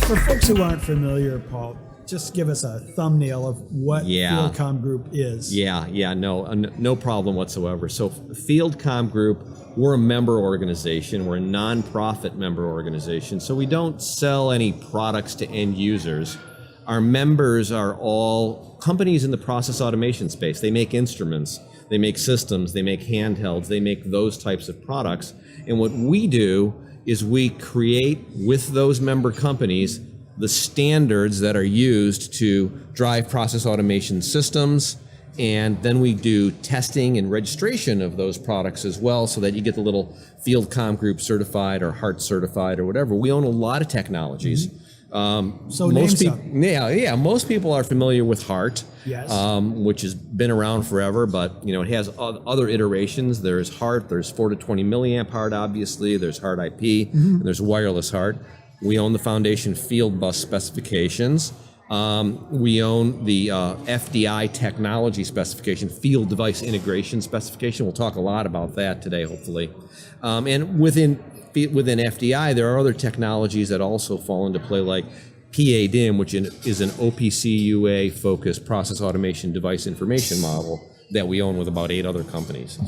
For folks who aren't familiar, Paul, just give us a thumbnail of what FieldComm Group is. No problem whatsoever. So FieldComm Group, we're a member organization. We're a nonprofit member organization. So we don't sell any products to end users. Our members are all companies in the process automation space. They make instruments, they make systems, they make handhelds, they make those types of products. And what we do is we create with those member companies the standards that are used to drive process automation systems, and then we do testing and registration of those products as well, so that you get the little FieldComm Group certified or Heart certified or whatever. We own a lot of technologies. So most people are familiar with Heart, yes, which has been around forever, but it has other iterations. There's Heart, there's 4 to 20 milliamp Heart, obviously, there's Heart IP, and there's wireless Heart. We own the Foundation Field Bus specifications. We own the FDI technology specification, Field Device Integration specification. We'll talk a lot about that today, hopefully. And within FDI, there are other technologies that also fall into play, like PADIM, which is an OPC UA-focused process automation device information model that we own with about 8 other companies.